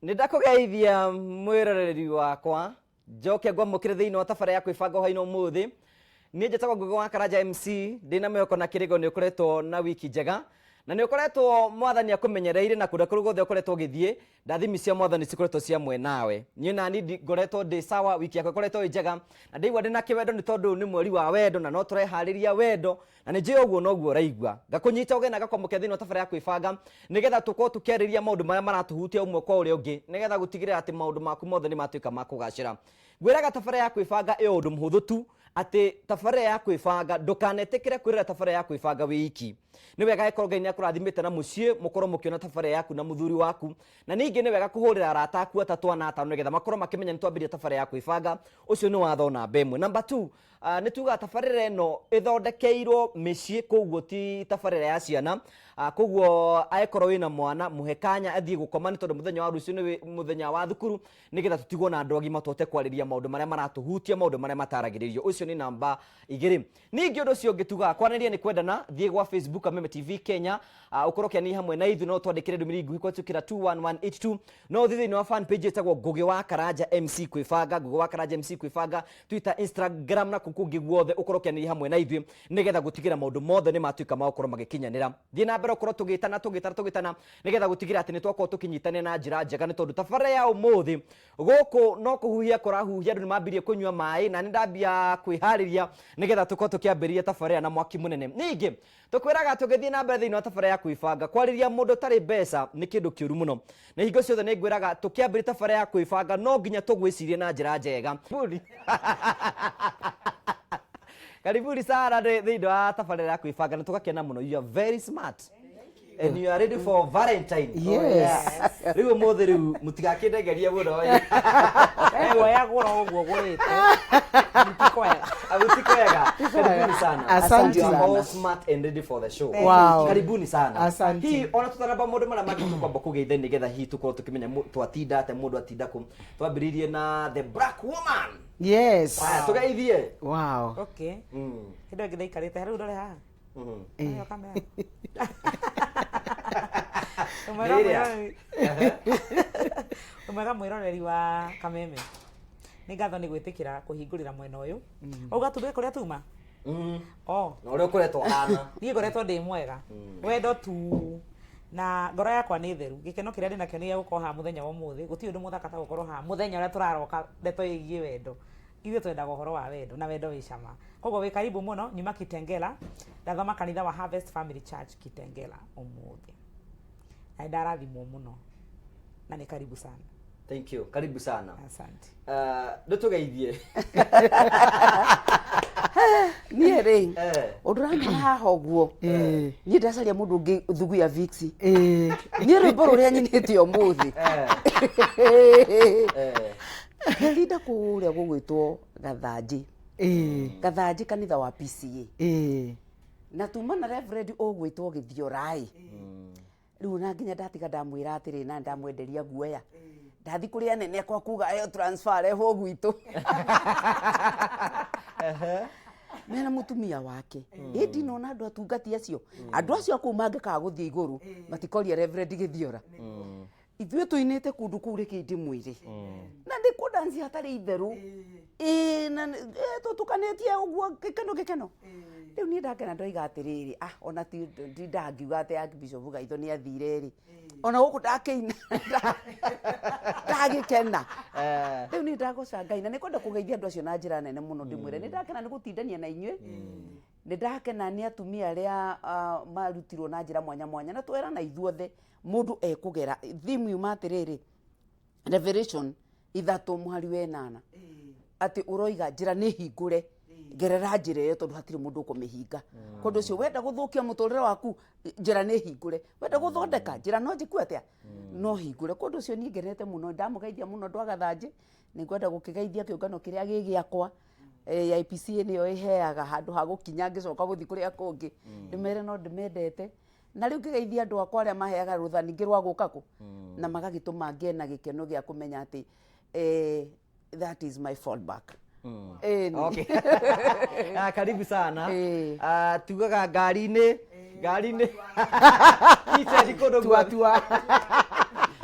Nindakugeithia mwiroreri wakwa njoke ngwamukire thiini wa tabara ya kwibanga hwaini umuthi ni njetagwo Ngugi wa Karanja MC ndina mweko na kirigo ni ukoretwo na wiki njega na ni ukoretwo mwathani akumenyereire na kuda kurugothe ukoretwo githie ndathimi cia mwathani cikoretwo cia mwe nawe ni nani ngoretwo ndi sawa wiki yakwa ikoretwo njega na ndigwa ndina kiwendo ni tondu ni mweri wa wendo na no turehariria wendo na ni nje uguo noguo uraigwa ngakunyita ugena gakwamukira thiini wa tabara ya kwibanga nigetha tukorwo tukiariria maundu maria maratuhutia umwe kwa uria ungi nigetha gutigirira ati maundu maku mothe ni matuika makugacira gwiraga tabara ya kwibanga e undu muhuthu tu ati tabara ya kwibanga ndukanetikire kwirira tabara ya kwibanga wiki ni wega ikorwo Ngai ni akurathimite na mucie mukorwo mukiona tabara yaku na muthuri waku na ningi ni wega kuhurira arata aku atatu na atano nigetha makorwo makimenya ni twambirie tabara ya kwibanga ucio ni watho namba 1 number 2 ni tuga tabarira eno ithondekeirwo micie koguo ti tabarira ya ciana koguo aikorwo wina mwana muhekanya athie gukoma ni tondu muthenya wa rucio ni muthenya wa thukuru nigetha tutigwo na andu agima tote kwariria maundu maria maratuhutia maundu maria mataragiririo ucio ni namba 2 ningi undu cio ngituga kwaniria ni kwendana thie gwa Facebook Ameme TV Kenya ukorokia ni hamwe na ithu no twandikire ndumiri nguhi kwatukira 21182 no thithi ni wa fan page etagwo Ngugi wa Karanja MC kwibanga Ngugi wa Karanja MC kwibanga Twitter Instagram na kukungi guothe ukorokia ni hamwe na ithu nigetha gutigira maundu mothe ni matuika ma ukorwo magikinyanira thie na mbere ukorwo tugitana nigetha gutigira ati ni twakorwo tukinyitane na njira njega ni tondu tabara ya umuthi guku no kuhuhia kurahuhia andu ni mambirie kunywa mai na ni ndambia kwihariria nigetha tukorwo tukiambiria tabara na mwaki munene ningi tukwiraga tugithie na mbere thiini wa tabara ya kwibanga kwariria mundu tari mbeca ni kindu kiuru muno na hingo ciothe ni ngwiraga tukiambiria tabara ya kwibanga no nginya tugwicirie na njira njega karibuni sana thiini wa tabara ya kwibanga na tugakena muno you are very smart and you are ready for Valentine. Yes. Riu muthi riu mutigakindegeria muno Ewa yagura uguo gurite. Mutikoega. Karibuni sana. Asante You are sana. all smart and ready for the show. Wow. Karibuni sana. Asante. Hii ona tutaramba mundu mara magi tukwamba kugeitha nigetha hii tukorwo tukimenya twatinda ate mundu atinda ku twambiririe na the black woman. Yes. Aya tugeithie. Wow. Okay. Kidogo ngithaikarite riu ndore haha. Ayo kamera. Umega mwiroreri wa Kameme. Ni ngatho ni gwitikira kuhingurira mwena uyu. Uga tuge kuria tuma. Na uria kuretwo hana. Ni ngoretwo ndi mwega. Wendo tu na ngoro yakwa ni theru. Gikeno kiria ndi nakio ni gukorwo ha muthenya wa umuthi. Guti undu muthaka ta gukorwo ha muthenya uria turaroka ndeto yigie wendo. Ithuĩ twendaga ũhoro wa wendo na wendo wĩ cama. Koguo wĩ karibu mũno nyuma Kitengela ndathoma kanitha wa Harvest Family Church Kitengela umuthi. Na ndarathimwo mũno na nĩ karibu sana. Thank you. Karibu sana. Asante. Ndutugeithie. Niĩ rĩ ũndũramenya haha ũguo niĩ ndacaria mũndũ ũngĩ thugu ya Vixi niĩ rwĩmbo rũrĩa nyinĩte ũmũthĩ nginda kũrĩa gũgwĩtwo Gathanji kanitha wa PCA na tuma na Reverend ũgwĩtwo Gĩthiorai rĩu na nginya ndatiga ndamwĩra atĩrĩ na ndamwenderia guoya ndathi kũrĩ anene akwa kuga ayo transfer rehwo gwitũ mena mutumia wake indi nona andu atungati acio andu acio kuu mangĩkaga gũthiĩ igũrũ matikoria Reverend Gĩthiora ithuĩ tuinĩte kundu kuu rĩkĩndĩ mwĩrĩ na ndĩkũ dance hatarĩ itherũ na tũtukanĩtie ũguo gĩkeno rĩu niĩ ndakena ndoiga atĩrĩrĩ ona ti ndangiuga atĩ Archbishop Gaitho nĩ athire rĩ ona gũkũ ndakĩina ndagĩkena rĩu niĩ ndagoca Ngai na nĩ kwenda kũgeithia andũ acio na njĩra nene mũno ndĩmwĩre nĩ ndakena nĩ gũtindania na inyuĩ nĩ ndakena nĩ atumia arĩa marutirwo na njĩra mwanya mwanya na twerana ithuothe mundu ekugera thimu yuma atiriri Revelation 3:8 ati uroiga njira ni hingure gerera njira iyo tondu hatiri mundu ukumihinga kondu cio wenda guthukia muturire waku njira ni hingure wenda guthondeka njira no njiku atia no hingure kondu cio ni ngenete muno ndamugeithia muno ndwa Gathanji ni ngwenda gukigeithia kiungano kiria gigiakwa IPC niyo iheaga handu ha gukinya ngicoka guthi kuria kungi ndimere no ndimendete na riu ngigeithia andu akwa aria maheaga rutha ningi rwa guka ku na magagituma ngie na gikeno gia kumenya ati that is my fallback. Okay. Karibu sana. Tugaga ngari-ini. Ngari-ini. Ica ndikondo tua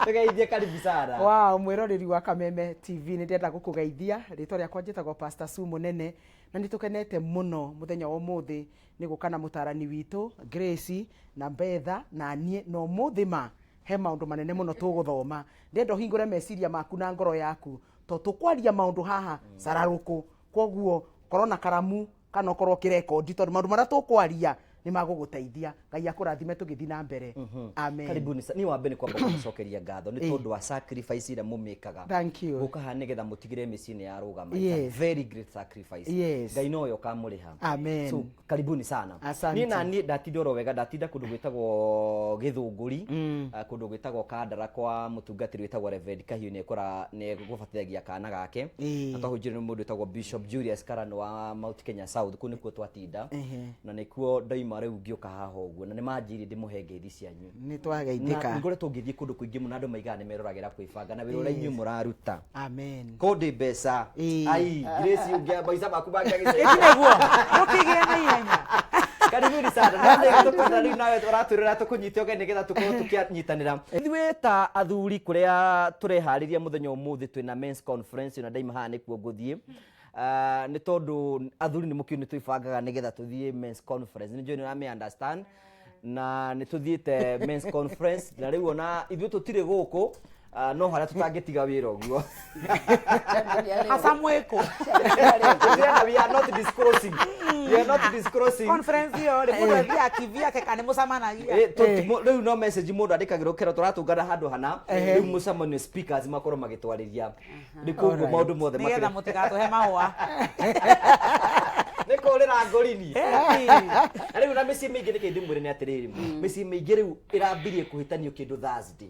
Tugeithie karibu sana. Wow, mwiroreri wa Kameme TV nĩ ndĩrenda gũkũgeithia. Rĩtwa rĩakwa njĩtagwo Pastor Su Mũnene na nĩtũkenete mũno mũthenya wa ũmũthĩ nĩ gũka na mũtarani witũ Grace na Betha na niĩ na ũmũthĩ ma he maũndũ manene mũno tũgũthoma. Ndĩrenda ũhingũre meciria maku na ngoro yaku to tũkwaria maũndũ haha cararũkũ. Koguo korwo na karamu kana okorwo kĩrekondi tondũ maũndũ marĩa tũkwaria nĩ magũgũteithia. Ngai akũrathime tũgĩthiĩ na mbere. Amen. Karibuni sana. Ni wambe ni kwamba kũcokeria ngatho nĩ tondũ wa sacrifice ĩrĩa mũmĩkaga. Thank you. Gũka haha nĩgetha mũtigĩre mĩciĩ-inĩ ya rũgama. Yes. Very great sacrifice. Yes. Ngai no yo kamũrĩha. Amen. So karibuni sana. Asante. Niĩ ndatinda oro wega ndatinda kũndũ gwĩtagwo Gĩthũngũri, kũndũ gwĩtagwo Kandara kwa mũtungatĩri wĩtagwo Reverend Kahiũ nĩ gũbatithagia kana gake. Na twahunjire nĩ mũndũ wĩtagwo Bishop Julius Karano wa Mount Kenya South, kũu nĩkuo twatinda. Na nĩkuo ndoima rĩu ngĩũka haha ũguo na nĩ manjĩrĩ ndĩmũhe ngeithi cianyu. Nĩ twageithĩka. Na ngoretwo ngĩthiĩ kũndũ kũingĩ mũno andũ maigaga nĩ meroragĩra kwĩbanga na wĩra ũrĩa inyuĩ mũraruta. Amen. Kũndĩ mbeca. Ai, Grace ũngĩa maica maku mangĩagĩcĩra. Nĩguo. Mũkĩgĩa na ihenya. Karibuni sana. Na nĩ tũkwenda rĩu nawe ũratwĩrĩra tũkũnyite ũge nĩgetha tũkorwo tũkĩnyitanĩra. Ithuĩ ta athuri kũrĩa tũreharĩria mũthenya ũmũthĩ twĩna men's conference na ndaima haha nĩkuo ngũthiĩ. Nĩ tondũ athuri nĩ mũkĩu nĩ twĩbangaga nĩgetha tũthiĩ men's conference. Nĩ njũĩ nĩ ũrame understand. Na nĩ tũthiĩte men's conference na rĩu ona ithuĩ tũtirĩ gũkũ no harĩa tũtangĩtiga wĩra ũguo. Hasa mwĩkũ. We are not disclosing. We are not disclosing. Conference hiyo rĩ mũndũ athiĩ akivia kana mũcamanagia. Rĩu no message mũndũ andĩkagĩrwo kĩro tũratũngana handũ hana. Rĩu mũcemanio speakers makorwo magĩtwarĩria. Nĩ koguo maũndũ mothe makĩrĩ. Nĩgetha mũtigatũhe mahũa. Nĩ kũrĩra ngorini. Rĩu na mĩciĩ mĩingĩ nĩ kĩndũ mwĩrĩ nĩ atĩrĩrĩ. Mĩciĩ mĩingĩ rĩu ĩrambirie kũhĩtanio kĩndũ Thursday.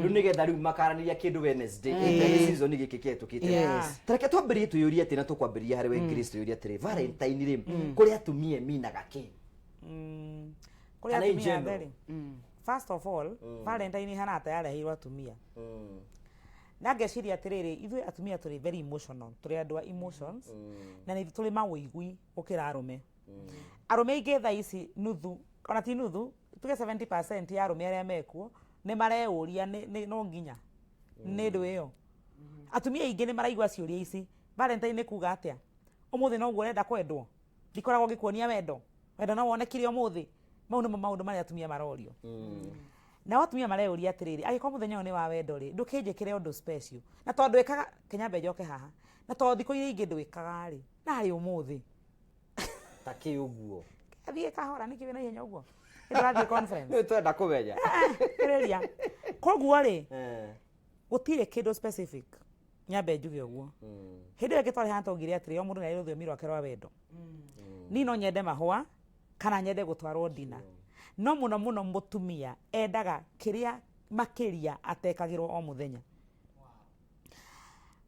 Rĩu nĩgetha rĩu makaranĩria kĩndũ Wednesday. Nĩ season gĩkĩ kĩhĩtũkĩte. Tareke twambĩrĩrie twĩyũrie atĩ na tũkwambĩrĩria harĩ we Grace twĩyũrie atĩrĩ Valentine rĩ kũrĩ atumia minaga kĩ? Kũrĩ atumia theri. First of all, Valentine hana atayareheirwo atumia. Na ngeciria atĩrĩrĩ ithuĩ atumia tũrĩ very emotional, tũrĩ andũ a emotions na nĩ tũrĩ mawĩigwi gũkĩra arũme. Arũme aingĩ thaa ici nuthu ona ti nuthu tuge 70% ya arũme arĩa mekuo nĩ mareyũria no nginya nĩ ndũ ĩyo. Atumia aingĩ nĩ maraigua ciũria ici. Valentine nĩ kuga atĩa? Ũmũthĩ no guo ũrenda kwendwo? Ndikoragwo ngĩkuonia wendo. Wendo no wonekire ũmũthĩ. Mau nĩmo maũndũ marĩa atumia marorio. Na atumia mareyũria atĩrĩrĩ agĩkorwo mũthenya ũyũ nĩ wa wendo rĩ ndũkĩnjĩkĩre ũndũ special. Na tondũ ĩkaga Kenyambe njoke haha. Na tondũ thikũ iria ingĩ ndwĩkaga rĩ narĩ ũmũthĩ. Ta kĩ ũguo. Athiĩ kahora nĩkĩ wĩna ihenya ũguo. Nĩtũrathiĩ conference. Nĩ twenda kũmenya. Kĩrĩria. Koguo rĩ gũtirĩ kĩndũ specific. Nyambe njuge ũguo. Hĩndĩ ĩyo twarĩ hana twaugire atĩrĩ o mũndũ nĩ arĩ rũthiomi rwake rwa wendo. Niĩ no nyende mahũa kana nyende gũtwarwo ndina. No mũno mũno mũtumia endaga kĩrĩa makĩria atekagĩrwo o mũthenya.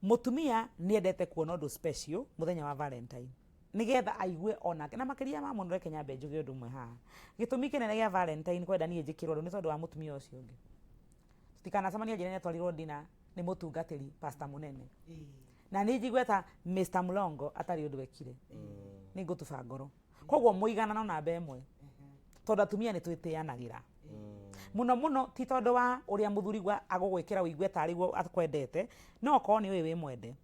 Mũtumia nĩ endete kuona ũndũ special mũthenya wa Valentine. Nĩgetha aigue onake na makĩria ma mũndũ Kenyambe njuge ũndũ ũmwe haha. Gĩtũmi kĩnene gĩa Valentine kwenda niĩ njĩkĩrwo nĩ tondũ wa mũtumia ũcio ũngĩ. Tutikanacemania njĩra-inĩ twarirwo ndina nĩ mũtungatĩri Pastor Mũnene. Na nĩ njigua ta Mr. Mlongo atarĩ ũndũ ekire. Nĩ ngũtuba ngoro. Koguo mũiganano namba ĩmwe. Tondũ atumia nĩ twĩtĩanagĩra. Mũno mũno ti tondũ wa ũrĩa mũthuri agũgwĩkĩra ũigue tarĩ guo akwendete no okorwo nĩ wĩ mwende.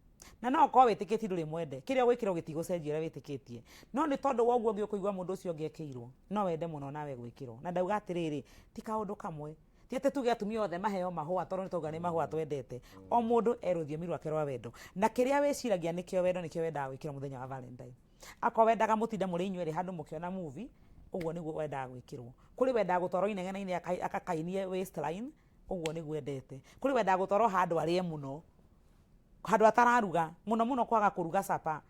Na no okorwo wĩtĩkĩtie ndũrĩ mwende. Kĩrĩa gwĩkĩrwo gĩtigũcenjia ũrĩa wĩtĩkĩtie. No nĩ tondũ wa ũguo ũngĩkũigua mũndũ ũcio ũngĩ ekĩirwo no wende mũno nawe gwĩkĩrwo. Na ndauga atĩrĩrĩ ti kaũndũ kamwe. Ti atĩ tuge atumia othe maheo mahũa tondũ nĩ tauga nĩ mahũa twendete. O mũndũ erũthiomi rwake rwa wendo. Na kĩrĩa wĩciragia nĩkĩo wendo nĩkĩo wendaga gwĩkĩra mũthenya wa Valentine. Akorwo wendaga mũtinde mũrĩ inyuerĩ handũ mũkĩona movie ũguo nĩguo wendaga gwĩkĩrwo. Kũrĩ wendaga gũtwarwo inegene-inĩ akakainie waistline ũguo nĩguo endete. Kũrĩ wendaga gũtwarwo handũ arĩe mũno handũ atararuga mũno mũno kwaga kũruga capa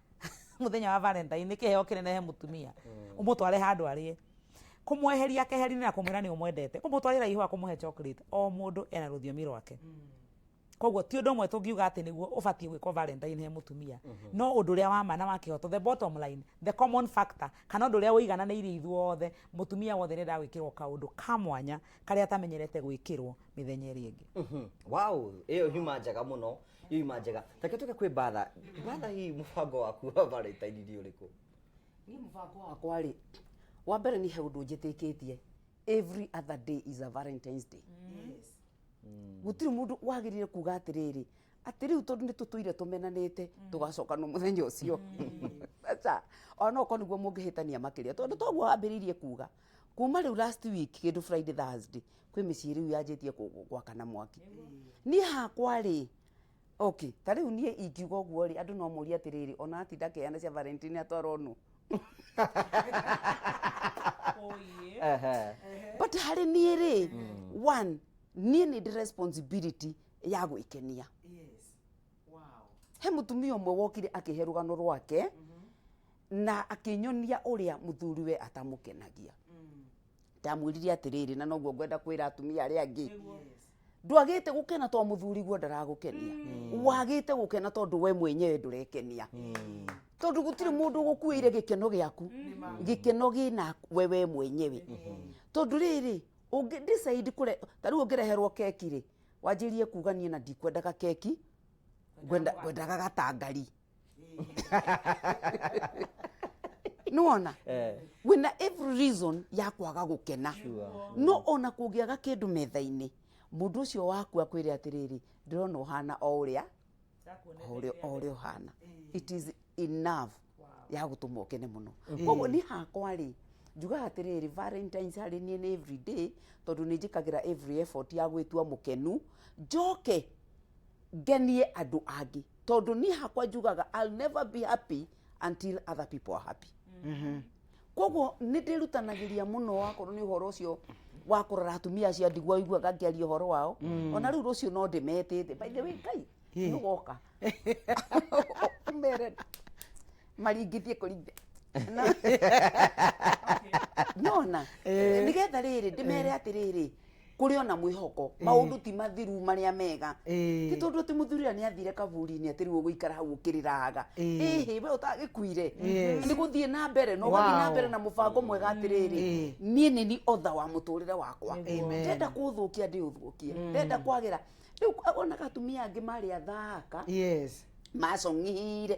mũthenya wa Valentine nĩ kĩheo kĩnene he mũtumia ũmũtware handũ arĩe. Kũmweheria keheri-inĩ na kũmwĩra nĩ ũmwendete kũmũtwarĩra ihũa kũmũhe chocolate o mũndũ ena rũthiomi rwake. Koguo ti ũndũ ũmwe tũngiuga atĩ nĩguo ũbatiĩ gwĩkwo Valentine he mũtumia. No ũndũ ũrĩa wa ma na wa kĩhoto the bottom line the common factor kana ũndũ ũrĩa ũigananĩirie ithuothe mũtumia wothe nĩ endaga gwĩkĩrwo kaũndũ ka mwanya karĩa atamenyerete gwĩkĩrwo mĩthenya ĩrĩa ĩngĩ. Wow, ĩyo huma njega mũno. Hiyo huma njega. Take tuke kwĩ Batha. Batha hii mũbango waku wa Valentine nĩ ũrĩkũ? Niĩ mũbango wakwa rĩ wa mbere nĩ he ũndũ njĩtĩkĩtie every other day is a Valentine's Day. Yes. gutiri mundu wagirire kuga atiriri ati riu tondu ni tutuire tumenanite tugacoka no muthenya ucio acha ona ko niguo mungihitania makiria tondu toguo ambiririe kuga kuma riu last week kindu Friday Thursday kwi micii riu yanjitie gwakana mwaki ni hakwa ri okay ta riu nie ingiuga uguo ri andu no muria atiriri ona atinda keana cia Valentine atwarwo nu but hari nie ri one nie ni responsibility ya gwikenia he mutumia umwe wokire akihe rugano rwake na akinyonia uria muthuriwe atamukenagia ndamwiririe atiriri na noguo ngwenda kwira atumia aria angi ndwagite gukena to muthuri guo ndaragukenia wagite gukena tondu we mwenyewe ndurekenia tondu gutiri mundu gukuire gikeno giaku gikeno gina wewe mwenyewe tondu riri ungi decide kure tariu ungireherwo keki ri wanjirie kuga nie na ndikwendaga keki ngwendaga gatangari nuona wina every reason ya kwaga gukena no ona kungiaga kindu metha-ini mundu ucio waku akwire atiriri ndirona uhana o uria uhana it is enough ya gutuma ukene muno koguo ni hakwa ri njuga atiriri Valentine's hari nie ni every day tondu ni njikagira every effort ya gwitua mukenu njoke ngenie andu angi tondu ni hakwa njugaga I'll never be happy until other people are happy koguo ni ndirutanagiria muno wakorwo ni uhoro ucio wa kurora atumia acio ndigwa iguaga ngiaria uhoro wao ona riu rucio no ndimetete by the way kai nugoka mere maringithie kuringe nona nigetha riri ndimere atiriri kuri ona mwihoko maundu ti mathiru maria mega ti tondu ti muthurira ni athire kaburi-ini atiri uguikara hau ukiriraga we utagikuire ni guthie na mbere no gathie na mbere na mubango mwega atiriri nie ni otha wa muturire wakwa ndenda kuthukia ndi uthukie ndenda kwagira riu ona gatumia angi mari athaka macong'ire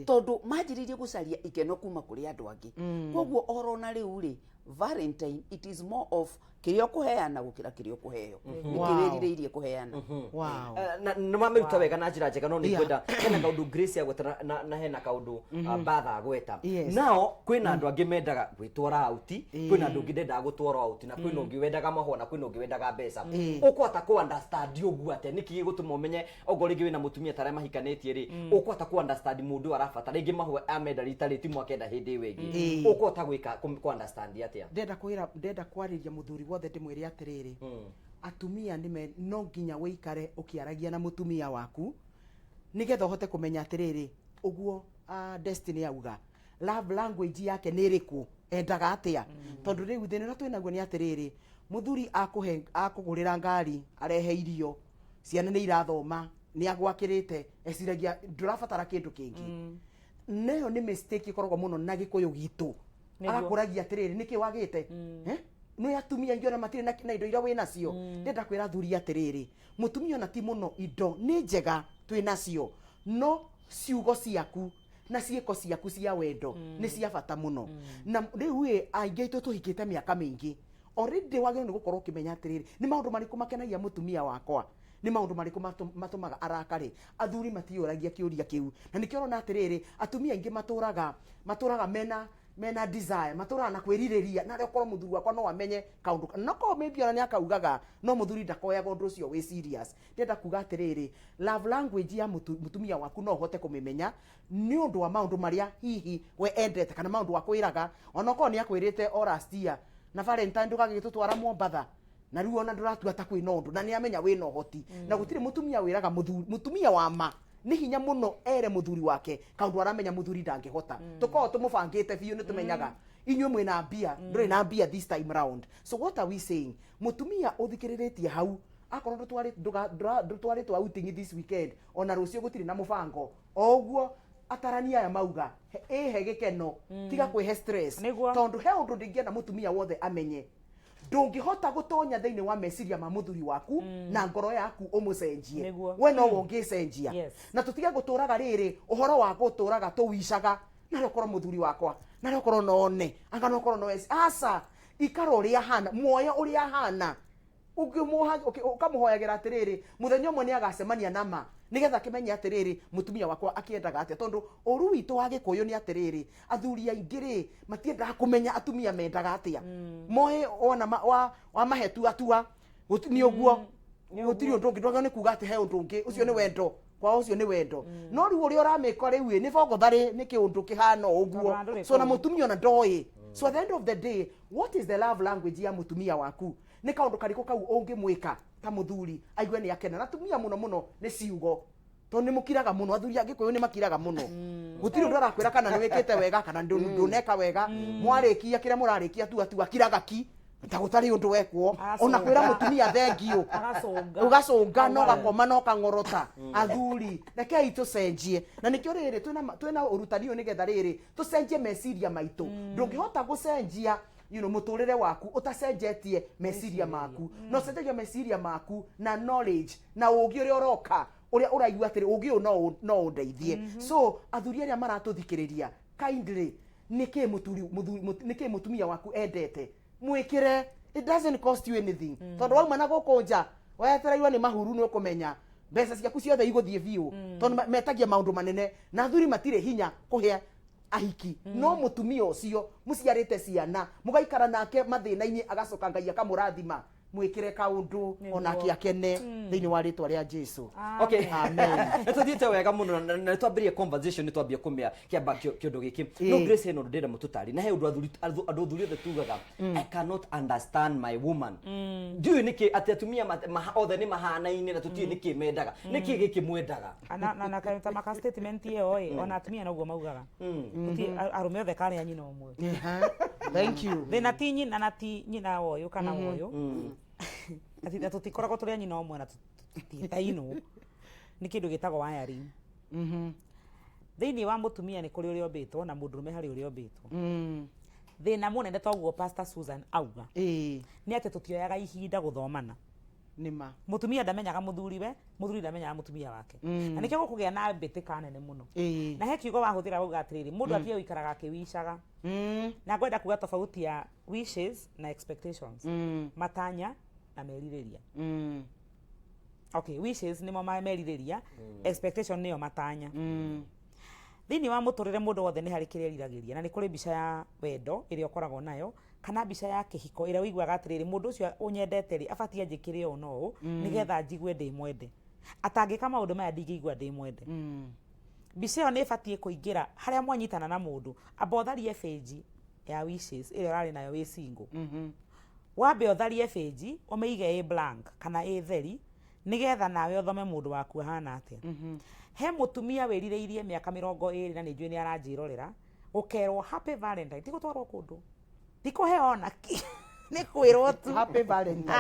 tondu manjiririe gucaria ikeno kuma kuri andu angi koguo orona riu ri Valentine it is more of kirio kuheana gukira kirio kuheo nikiwirireirie kuheana na nĩmamĩruta wega na njĩra njega no nĩ kwenda hena kaundu Grace agweta na hena kaundu Batha agweta nao kwĩna andũ angĩ mendaga gwĩtwara auti kwĩna andũ angĩ ndendaga gũtwarwo auti na kwĩna ũngĩ wendaga mahũa na kwĩna ũngĩ wendaga mbeca ũkwata ku understand ũguo atĩ nĩkĩ gĩgũtũma ũmenye ogo rĩngĩ wĩna mũtumia tarĩa mahikanĩtie rĩ ũkwata ku understand mũndũ arabatara rĩngĩ mahũa amenda rita rĩ ti mwakenda hĩndĩ ĩyo ĩngĩ ũkwata gwĩka ku understand atĩa ndenda kwariria muthuri wothe ndimwire atiriri atumia nime no nginya wikare ukiaragia na mutumia waku nigetha uhote kumenya atiriri uguo Destiny auga love language yake ni iriku endaga atia tondu riu thina twinaguo ni atiriri muthuri akugurira ngari arehe irio ciana ni irathoma ni agwakirite eciragia ndurabatara kindu kingi neyo ni mistake ikoragwo muno na gikuyu gitu agakuragia atiriri niki wagite no atumia ingi ona matire na indo ira wina cio ndenda kwira thuri atiriri mutumia ona ti muno indo ni njega twina cio no ciugo ciaku na ciiko ciaku cia wendo ni cia bata muno na riu aingi itu tuhikite miaka mingi already wagire ni gukorwo kimenya atiriri ni maundu mariku makenagia mutumia wakwa ni maundu mariku matumaga arakari athuri matiuragia kiuria kiu na nikio na atiriri atumia ingi maturaga mena desire matura na kwiririria na rekoro muthuri wakwa no amenye kaundu nako maybe ona ni akaugaga no muthuri ndakoyaga undu ucio we serious ndenda kuga atiriri love language ya mutumia waku no hote kumimenya ni undu wa maundu maria hihi we endete kana maundu wakwiraga ona ko ni akwirite last year na Valentine ndugagitutwara Mombatha na riu ona nduratua ta kwina undu na ni amenya wina uhoti na gutire mutumia wiraga mutumia wa ma ni hinya muno ere muthuri wake kaundu aramenya muthuri ndangihota tuko tumubangite biu ni tumenyaga inywe mwina mbia nduri na mbia this time round so what are we saying mutumia uthikiriritie hau akorwo ndutwari twa outing this weekend ona rucio gutiri na mubango oguo atarania aya mauga he gikeno tiga kwihe stress tondu he undu ndingienda mutumia wothe amenye ndungihota gutonya thiini wa meciria ma muthuri waku na ngoro yaku umucenjie we no wongicenjia na tutige guturaga riri uhoro wa guturaga tuwicaga na rokoro muthuri wakwa na rokoro none anga nokoro no asa ikaro ria hana muoyo uria hana ukamuhoyagira atiriri muthenya umwe ni agacemania nama nigetha kimenye atiriri mutumia wakwa akiendaga atia tondu uru witu wa gikuyu ni atiriri athuri aingi ri matiendaga kumenya atumia mendaga atia moe ona wa mahetu atua ni uguo gutiri undu ungi ndwagä ni kuga ati he undu ungi ucio ni wendo kwa ucio ni wendo no riu uri uramika riu ni bogothari ni kiundu kihana uguo so na mutumia ona ndoi so at the end of the day what is the love language ya mutumia waku ni kaundu kariko kau ungimwika ta muthuri aigue ni akena na tumia muno ni ciugo to ni mukiraga muno athuri angikuyu ni makiraga muno gutiri undu arakwira kana ni wikite wega kana nduneka wega mwarikia kira murarikia tu akiraga ki tagutari undu wekwo ona kwira mutumia thengio ugacunga no gakoma no kangorota athuri rekei tucenjie na nikio riri twina urutani uyu nigetha riri tucenjie meciria maitu ndungihota gucenjia muturire waku utacenjetie meciria maku no cenjagia meciria maku na knowledge na ugi uria uroka uria uraigua atiri ugi uyu no undeithie so athuri aria maratuthikiriria kindly niki mutumia waku endete mwikire it doesn't cost you anything tondu wauma na gukunja wetereirwo ni mahuru ni ukumenya mbeca ciaku ciothe iguthie biu tondu metagia maundu manene na athuri matire hinya kuhia ahiki no mutumia ucio muciarite ciana mugaikara nake mathina-ini agacoka Ngai akamurathima mwikire kaundu ona kiakene thiini wa ritwa ria Jesu okay amen nituthiite wega muno na twambirie conversation nitwambie kumia kiamba kiundu giki no Grace eno ndira mututari na he undu athuri othe tugaga I cannot understand my woman ndiu niki atumia othe ni mahana-ini na tutie niki mendaga niki giki mwendaga na kaita maka statement iyo ona atumia noguo maugaga tutie arume othe kari ya nyina umwe thank you thina ti nyina na ti nyina woyo kana woyo ati tutikoragwo turi nyina umwe na tutitaino ni kindu gitagwo wiring thiini wa mutumia ni kuri uria ombitwo na mundurume hari uria ombitwo thina munene toguo Pastor Susan auga ni ati tutioyaga ihinda guthomana nima mutumia ndamenyaga muthuri ndamenyaga mutumia wake na nikio gukugia na mbitika nene muno na he kiugo wahuthira uga atiriri mundu atie uikaraga akiwishaga na ngwenda kuga tofauti ya wishes na expectations matanya na meririria okay wishes ni mo meririria expectation niyo matanya thiini wa muturire mundu wothe ni hari kiria riragiriria na ni kuri mbica ya wendo iria ukoragwo nayo kana mbica ya kihiko iria wiguaga atiriri mundu ucio unyendete ri abatie njikire o no nigetha njigue ndi mwende atangika maundu maya ndingigua ndi mwende mbica iyo ni ibatie kuingira haria mwanyitana na mundu abotharie page ya wishes iria rari nayo wi single wambe otharie page umeige i blank kana i theri nigetha nawe uthome mundu waku ahana atia he mutumia wirireirie miaka 20 na ninjui ni aranjirorera ukerwo happy valentine tigutwarwo kundu tikuhe ona ni kwirwo tu happy valentine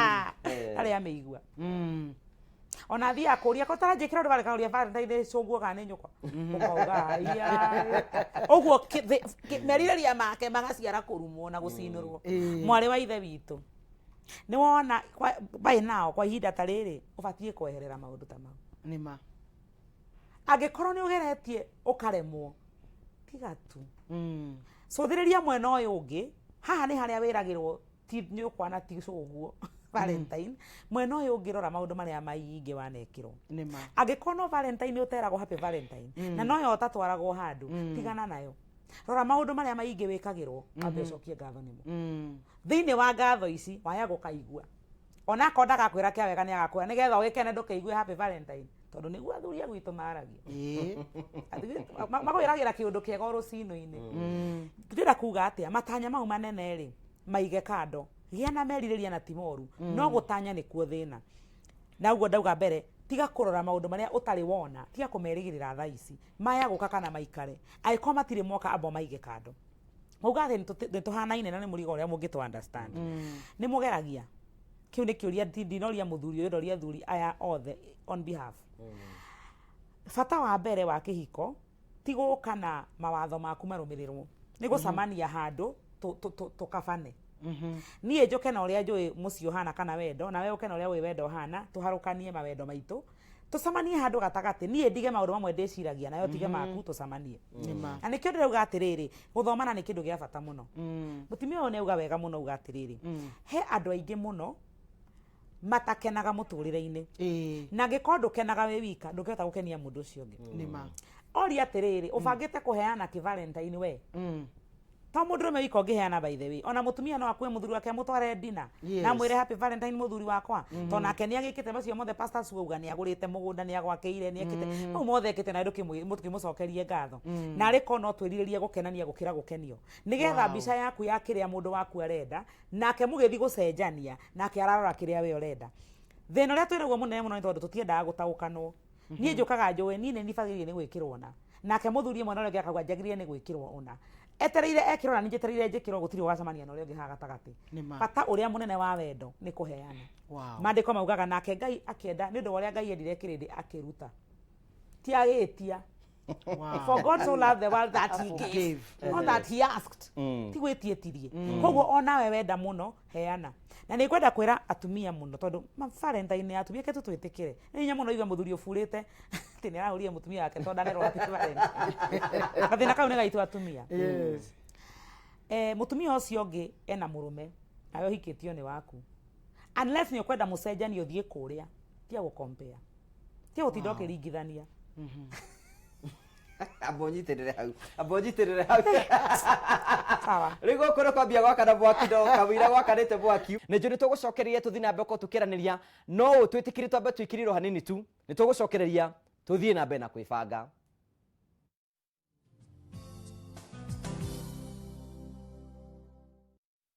aria ameigua ona thia kuria ko taranjikira ndwale kauria valentine cunguo kana ni nyukwa ukauga iya uguo meririria make magaciara kurumwo na gucinurwo mwari wa ithe witu ni wona by now kwa ihinda ta riri ubatie kweherera maundu ta mau nima angikorwo ni ugeretie ukaremwo tiga tu so thiriria mwena uyu ungi haha ni haria wiragirwo ti nyukwa na ti cuguo valentine mwena uyu ungirora maundu maria maingi wanekirwo nima angikorwo no valentine uteragwo happy valentine na no yo tatwaragwo handu tigana nayo rora maundu maria maingi wikagirwo ambe cokie ngatho nimo thiini wa ngatho ici waya gukaigua ona akonda gakwira kia wega ni agakwira nigetha wikene ndukeigue happy valentine tondu niguo athuri agwitu maragia magwiragira kiundu kiega rucino-ini ndira kuga atia matanya mau manene ri maige kando gia na meririria na timoru no gutanya ni kuo thina na uguo ndauga mbere tiga kurora maundu maria utari wona tiga kumerigirira tha ici maya guka kana maikare aiko matire moka abo maige kando uga thi tuhanaine na ni murigo uria mungitu understand ni mugeragia kiu ni kiuria ndinoria muthuri uyu ndoria athuri aya othe on behalf fata wa mbere wa kihiko tiguka na mawatho maku marumirirwo ni gucamania handu tukabane nie njoke na uria njui muci uhana kana wendo na we uke na uria wi wendo hana tuharukanie mawendo maitu tucamanie handu gatagati nie ndige maundu mamwe ndiciragia nayo tige maku tucamanie na nikio ndirauga atiriri guthomana ni kindu gia bata muno mutumia uyu ni uga wega muno uga atiriri he andu aingi muno matakenaga mũtũrĩre-inĩ na angĩkorwo ndũkenaga wĩ wika ndũkĩhota gũkenia mũndũ ũcio ũngĩ nĩma oria atĩrĩrĩ ũbangĩte kũheana kĩ-Valentine we to mũndũ ũrũme wika ũngĩheana by the way ona mũtumia no akuwe mũthuri wake amũtware ndina na mwĩre happy Valentine mũthuri wakwa to nake nĩagĩkĩte macio mothe pastor Suga nĩagũrĩte mũgũnda nĩagwakĩire nĩekĩte mau mothe ekĩte na ndũkĩmũcokerie ngatho na arĩko no twĩrirĩrie gũkenania gũkĩra gũkenio nĩgetha mbica yaku ya kĩrĩa mũndũ waku arenda nake mũgĩthi gũcenjania nake ararora kĩrĩa we ũrenda thĩna ũrĩa twĩnaguo mũnene mũno nĩ tondũ tũtiendaga gũtaũkanwo niĩ njũkaga njũĩ niĩ nĩ nibagĩrĩire nĩ gwĩkĩrwo ona nake mũthuri mwana ũrĩa ũngĩ akauga njagĩrĩire nĩ gwĩkĩrwo ona etereire ekĩrwo na nĩnjetereire njĩkĩrwo gũtirĩ wacemania na ũrĩa ũngĩ haha gatagatĩ bata ũrĩa mũnene wa wendo nĩ kũheana maandĩko maugaga nake Ngai akĩenda nĩ ũndũ wa ũrĩa Ngai endire kĩrĩndĩ akĩruta ti agĩtia for God so loved the world that he gave not that he asked ti gwĩtiĩtirie koguo onawe wenda mũno heana na nĩ kwenda kwĩra atumia mũno tondũ Valentine atumia ke tũtwĩtĩkĩre nĩ hinya mũno igua mũthuri ũbũrĩte atĩ nĩ arahũrire mũtumia wake tondũ ndarerwo happy Valentine gathĩna kau nĩ gaitũ atumia mũtumia ũcio ũngĩ ena mũrũme nawe ũhikĩtio nĩ waku unless nĩ ũkwenda mũcenjanie ũthiĩ kũrĩa tia gũcompare tia gũtinda ũkĩringithania ambonyitĩrĩre hau sawa rĩu gũkũ nĩ kwambia gwakana mwaki no kamũira gwakanĩte mwaki nĩ njũĩ nĩ tũgũcokereria tũthiĩ na mbere ko tũkĩranĩria no twĩtĩkĩrie twambe tũikĩrĩrwo hanini tu nĩ tũgũcokereria tũthiĩ na mbere na kwĩbanga